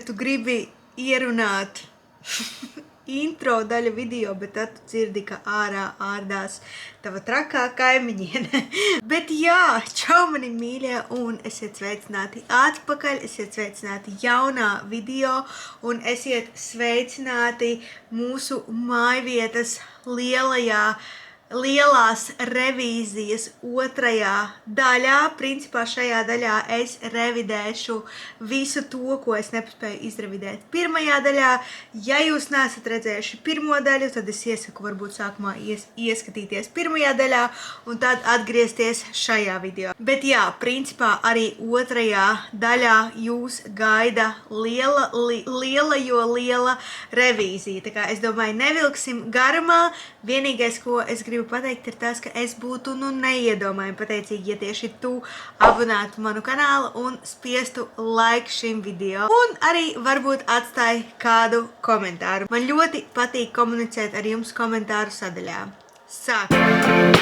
tu gribi ierunāt intro daļu video, bet tad tu dzirdi, ka ārā ārdās tava trakā kaimiņiene. Bet jā, čau mani mīļie, un esiet sveicināti atpakaļ, esiet sveicināti jaunā video, un esiet sveicināti mūsu mājvietas lielās revīzijas otrajā daļā. Principā šajā daļā es revidēšu visu to, ko es nepaspēju izrevidēt pirmajā daļā. Ja jūs neesat redzējuši pirmo daļu, tad es iesaku varbūt sākumā ieskatīties pirmajā daļā un tad atgriezties šajā video. Bet jā, principā arī otrajā daļā jūs gaida liela revīzija. Tā kā es domāju, nevilksim garumā. Vienīgais, ko es gribu pateikt, ir tas, ka es būtu neiedomājami pateicīgi, ja tieši tu abonētu manu kanālu un spiestu like šim video. Un arī varbūt atstāj kādu komentāru. Man ļoti patīk komunicēt ar jums komentāru sadaļā. Sākam!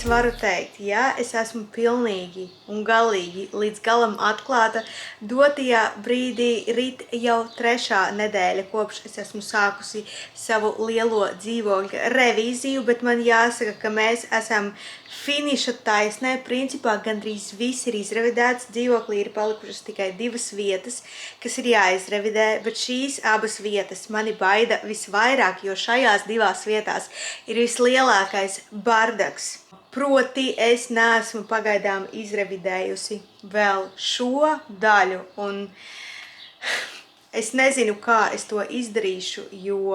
Varu teikt, ja es esmu pilnīgi un galīgi līdz galam atklāta, dotajā brīdī rit jau 3. nedēļa, kopš es esmu sākusi savu lielo dzīvokļa revīziju, bet man jāsaka, ka mēs esam finiša taisnē. Principā gandrīz viss ir izrevidēts, dzīvoklī ir palikušas tikai 2 vietas, kas ir jāizrevidē, bet šīs abas vietas mani baida visvairāk, jo šajās 2 vietās ir vislielākais bardaks. Proti, es neesmu pagaidām izrevidējusi vēl šo daļu, un es nezinu, kā es to izdarīšu, jo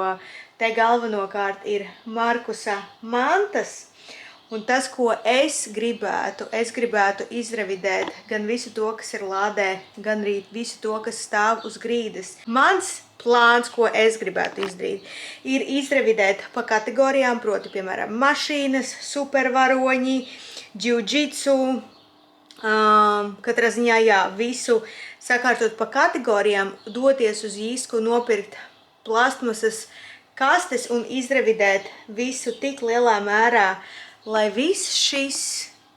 te galvenokārt ir Markusa mantas, Un tas, ko es gribētu izrevidēt gan visu to, kas ir lādē, gan arī visu to, kas stāv uz grīdas. Mans plāns, ko es gribētu izdarīt, ir izrevidēt pa kategorijām, proti, piemēram, mašīnas, supervaroņi, džiudžitsu, katrā ziņā, jā, visu sakārtot pa kategorijām, doties uz Jisku, nopirkt plastmasas kastes un izrevidēt visu tik lielā mērā, lai viss šis,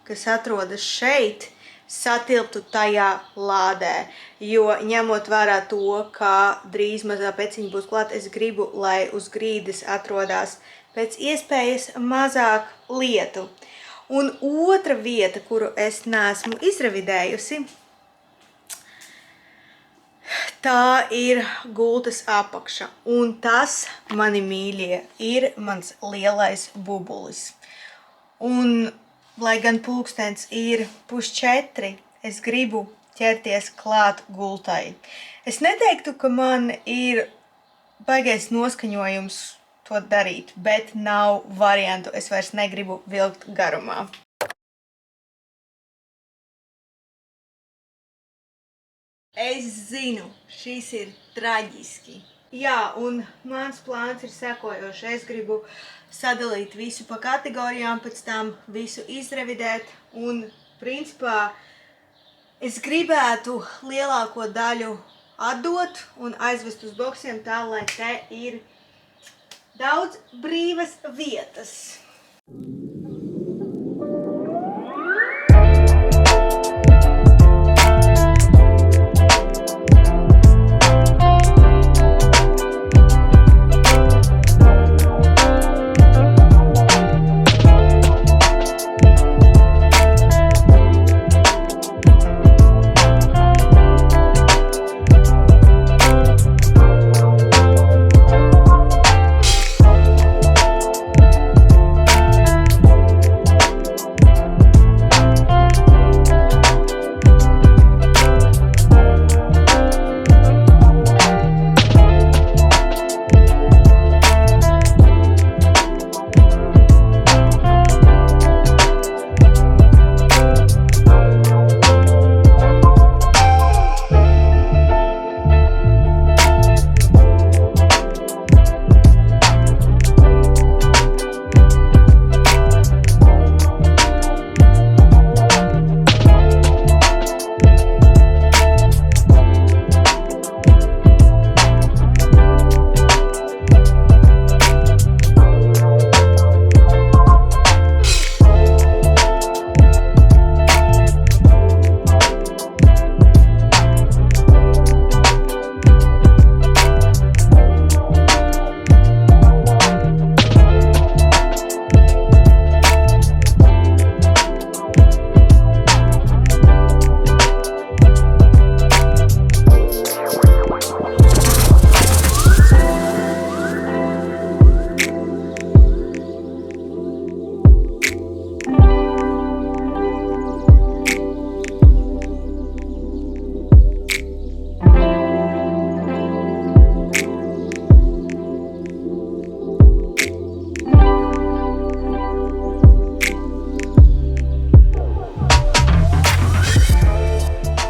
kas atrodas šeit, satilptu tajā lādē. Jo ņemot vērā to, ka drīz mazā peciņa būs klāt, es gribu, lai uz grīdas atrodas pēc iespējas mazāk lietu. Un otra vieta, kuru es neesmu izrevidējusi, tā ir gultas apakša. Un tas, mani mīļie, ir mans lielais bubulis. Un, lai gan pulkstens ir 3:30, es gribu ķerties klāt gultai. Es neteiktu, ka man ir baigais noskaņojums to darīt, bet nav variantu, es vairs negribu vilkt garumā. Es zinu, šis ir traģiski. Jā, un mans plāns ir sekojošs. Es gribu sadalīt visu pa kategorijām, pēc tam visu izrevidēt un, principā, es gribētu lielāko daļu atdot un aizvest uz boksiem tā, lai te ir daudz brīvas vietas.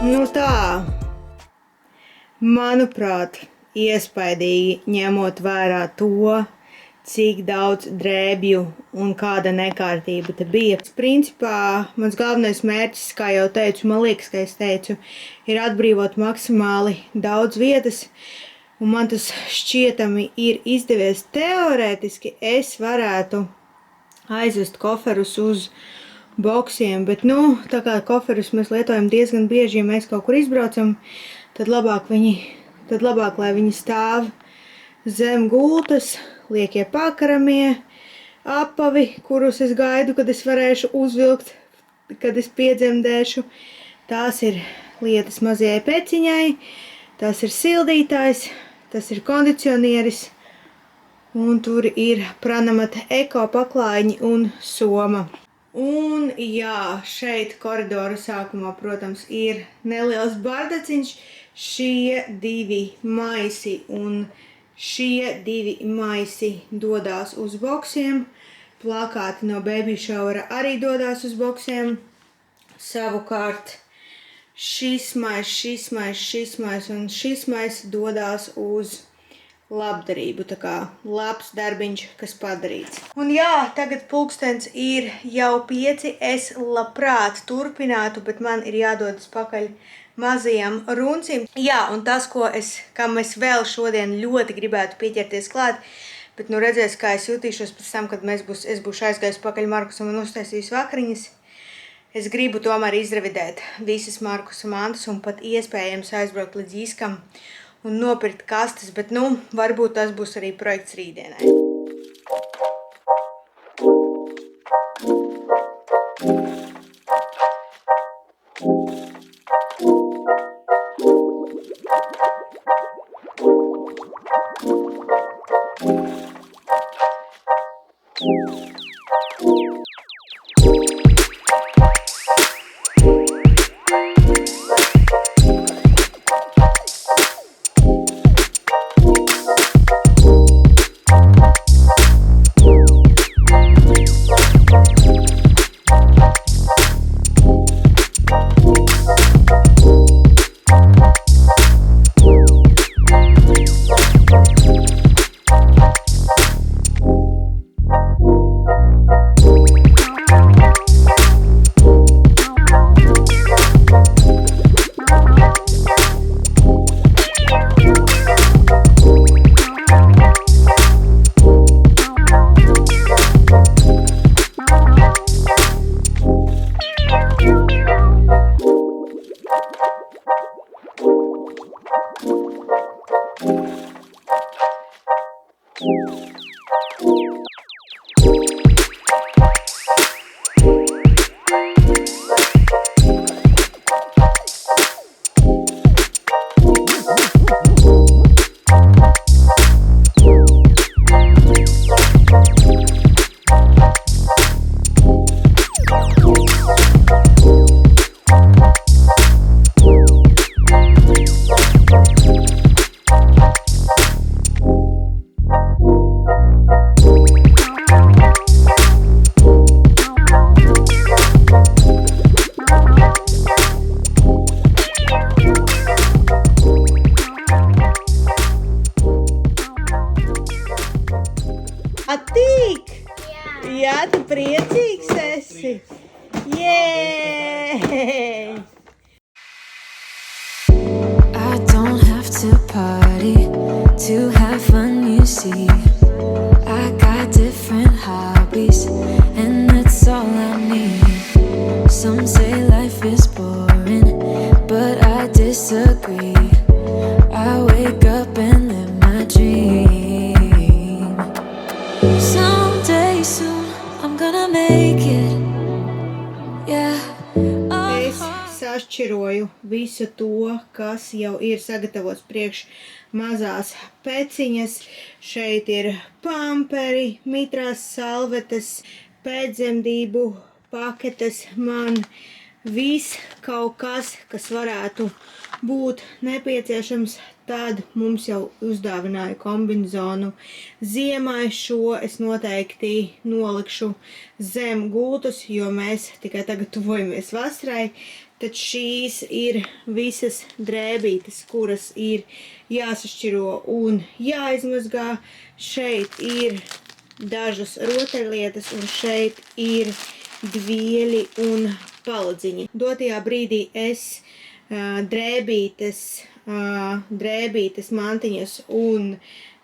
Nu tā, manuprāt, iespaidīgi ņemot vērā to, cik daudz drēbju un kāda nekārtība te bija. Principā, mans galvenais mērķis, kā jau teicu, man liekas, ka es teicu, ir atbrīvot maksimāli daudz vietas, un man tas šķietami ir izdevies. Teorētiski es varētu aizvest koferus uz boksiem, bet, tā kā koferus mēs lietojam diezgan bieži, ja mēs kaut kur izbraucam, tad labāk, lai viņi stāv zem gultas, liekie pakaramie, apavi, kurus es gaidu, kad es varēšu uzvilkt, kad es piedzemdēšu. Tās ir lietas mazajai peciņai, tās ir sildītājs, tas ir kondicionieris, un tur ir Pranamat Eko paklājiņi un soma. Un, jā, šeit koridoru sākumā, protams, ir neliels bardaciņš, šie divi maisi un šie divi maisi dodās uz boksiem. plakāti no baby showera arī dodās uz boksiem. Savukārt šis mais un šis mais dodās uz labdarību, tā kā labs darbiņš, kas padarīts. Un jā, tagad pulkstens ir jau 5, es labprāt turpinātu, bet man ir jādodas pakaļ mazajam runcim. Jā, un tas, kam es vēl šodien ļoti gribētu pieķerties klāt, bet redzēs, kā es jutīšos pēc tam, kad es būšu aizgājis pakaļ Markusam un uztaisījis vakariņas. Es gribu tomēr izrevidēt visas Markusa mantas un pat iespējams aizbraukt līdz Īskam un nopirkt kastes, bet varbūt tas būs arī projekts rītdienai. Jā, tu priecīgs esi? Yay! I don't have to party to have fun, you see. I got different hobbies, and that's all I need. Some say life is boring, but I disagree. I wake up and live my dream. Someday soon I'm gonna make it. Yeah. Es sašķiroju visu to, kas jau ir sagatavots priekš mazās peciņas. Šeit ir pamperi, mitrās salvetes, pēcdzemdību paketes, man viss kaut kas, kas varētu būt nepieciešams. Tad mums jau uzdāvināja kombinezonu ziemai. Šo es noteikti nolikšu zem gultas, jo mēs tikai tagad tuvojamies vasarai. Tad šīs ir visas drēbītes, kuras ir jāsašķiro un jāizmazgā. Šeit ir dažas rotaļlietas un šeit ir dvieļi un paladziņi. Dotajā brīdī es drēbītes, mantiņas un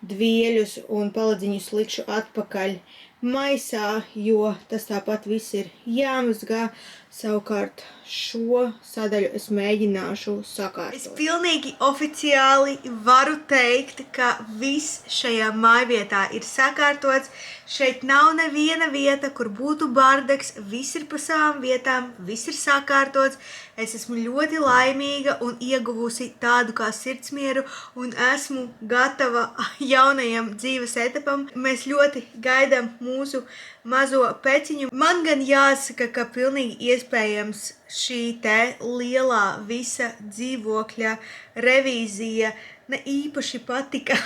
dvieļus un paladziņus likšu atpakaļ maisā, jo tas tāpat viss ir jāmazgā. Savukārt šo sadaļu es mēģināšu sakārtot. Es pilnīgi oficiāli varu teikt, ka viss šajā mājvietā ir sakārtots. Šeit nav neviena vieta, kur būtu bardaks, viss ir pa savām vietām, viss ir sakārtots. Es esmu ļoti laimīga un ieguvusi tādu kā sirdsmieru un esmu gatava jaunajam dzīves etapam. Mēs ļoti gaidām mūsu mazo peciņu. Man gan jāsaka, ka pilnīgi iespējams šī te lielā visa dzīvokļa revīzija ne īpaši patika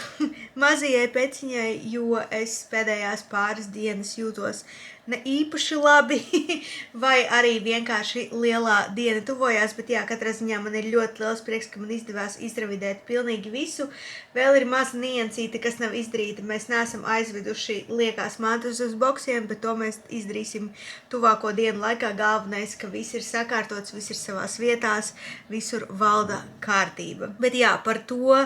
mazajai peciņai, jo es pēdējās pāris dienas jūtos ne īpaši labi, vai arī vienkārši lielā diena tuvojās, bet jā, katrā ziņā man ir ļoti liels prieks, ka man izdevās izrevidēt pilnīgi visu. Vēl ir maza niansīte, kas nav izdarīta. Mēs neesam aizveduši liekās mantas uz boksiem, bet to mēs izdarīsim tuvāko dienu laikā. Galvenais, ka viss ir sakārtots, viss ir savās vietās, visur valda kārtība. Bet jā, par to,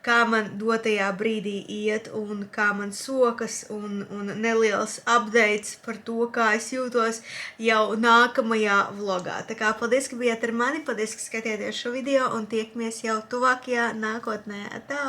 kā man dotajā brīdī iet un kā man sokas un neliels updates par to, kā es jūtos jau nākamajā vlogā. Tā kā paldies, ka bijāt ar mani, paldies, ka skatījāties šo video un tiekamies jau tuvākajā nākotnē. Tā!